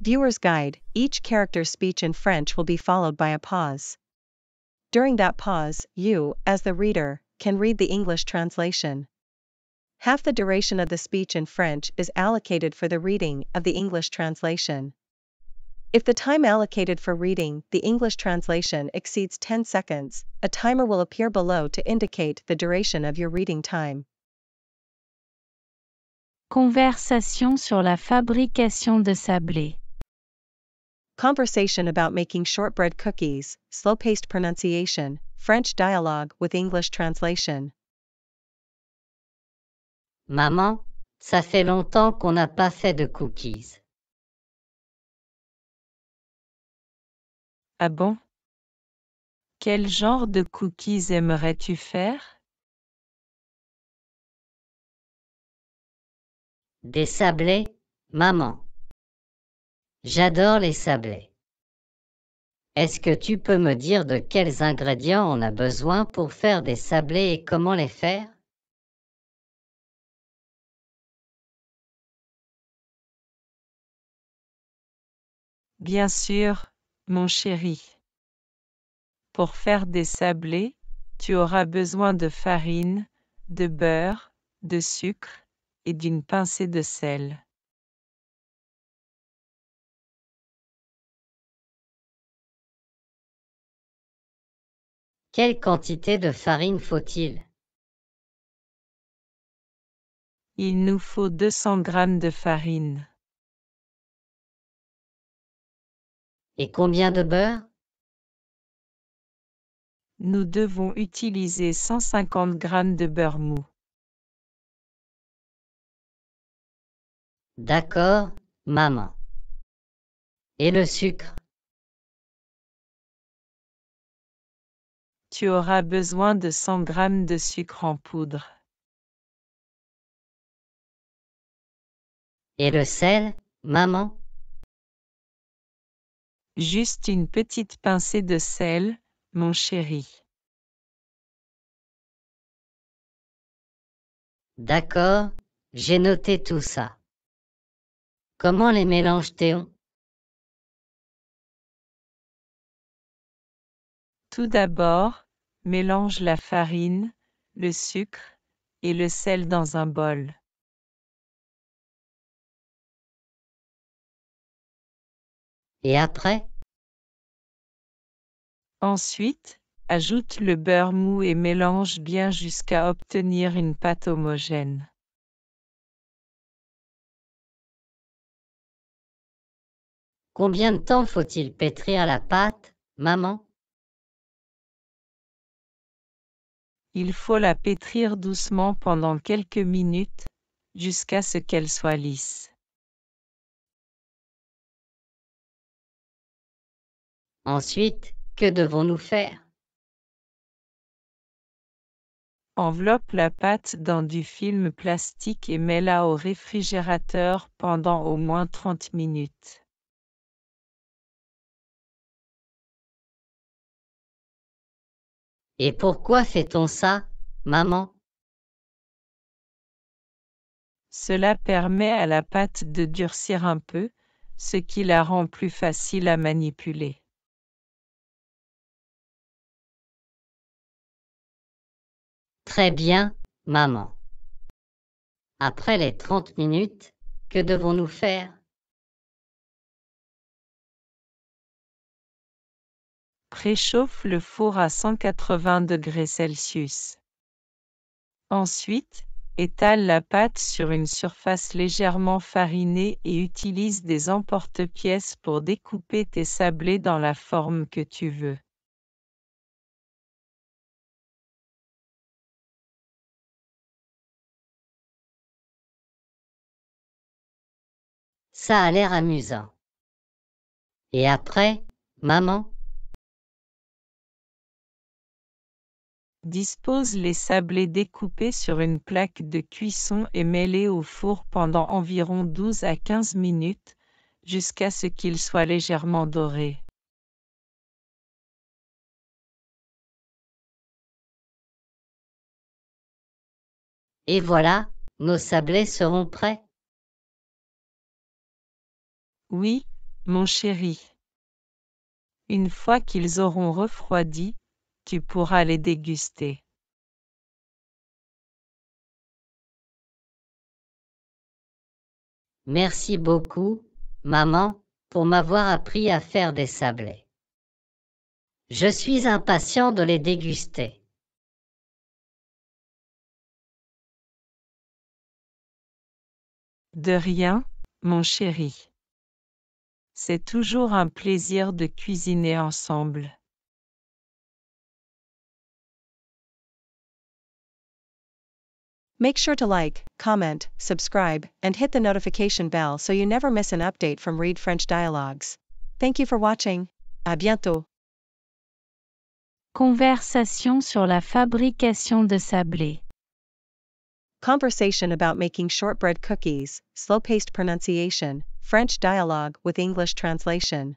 Viewer's guide: each character's speech in French will be followed by a pause. During that pause, you, as the reader, can read the English translation. Half the duration of the speech in French is allocated for the reading of the English translation. If the time allocated for reading the English translation exceeds 10 seconds, a timer will appear below to indicate the duration of your reading time. Conversation sur la fabrication de sablé. Conversation about making shortbread cookies, slow-paced pronunciation, French dialogue with English translation. Maman, ça fait longtemps qu'on n'a pas fait de cookies. Ah bon? Quel genre de cookies aimerais-tu faire? Des sablés, maman. J'adore les sablés. Est-ce que tu peux me dire de quels ingrédients on a besoin pour faire des sablés et comment les faire? Bien sûr, mon chéri. Pour faire des sablés, tu auras besoin de farine, de beurre, de sucre et d'une pincée de sel. Quelle quantité de farine faut-il? Il nous faut 200 g de farine. Et combien de beurre? Nous devons utiliser 150 g de beurre mou. D'accord, maman. Et le sucre? Tu auras besoin de 100 g de sucre en poudre. Et le sel, maman? Juste une petite pincée de sel, mon chéri. D'accord, j'ai noté tout ça. Comment les mélange-t-on? Tout d'abord, mélange la farine, le sucre et le sel dans un bol. Et après? Ensuite, ajoute le beurre mou et mélange bien jusqu'à obtenir une pâte homogène. Combien de temps faut-il pétrir la pâte, maman? Il faut la pétrir doucement pendant quelques minutes, jusqu'à ce qu'elle soit lisse. Ensuite, que devons-nous faire? Enveloppe la pâte dans du film plastique et mets-la au réfrigérateur pendant au moins 30 minutes. Et pourquoi fait-on ça, maman? Cela permet à la pâte de durcir un peu, ce qui la rend plus facile à manipuler. Très bien, maman. Après les 30 minutes, que devons-nous faire? Préchauffe le four à 180 degrés Celsius. Ensuite, étale la pâte sur une surface légèrement farinée et utilise des emporte-pièces pour découper tes sablés dans la forme que tu veux. Ça a l'air amusant. Et après, maman? Dispose les sablés découpés sur une plaque de cuisson et mets-les au four pendant environ 12 à 15 minutes, jusqu'à ce qu'ils soient légèrement dorés. Et voilà, nos sablés seront prêts. Oui, mon chéri. Une fois qu'ils auront refroidi, tu pourras les déguster. Merci beaucoup, maman, pour m'avoir appris à faire des sablés. Je suis impatient de les déguster. De rien, mon chéri. C'est toujours un plaisir de cuisiner ensemble. Make sure to like, comment, subscribe, and hit the notification bell so you never miss an update from Read French Dialogues. Thank you for watching. À bientôt. Conversation sur la fabrication de sablés. Conversation about making shortbread cookies, slow-paced pronunciation, French dialogue with English translation.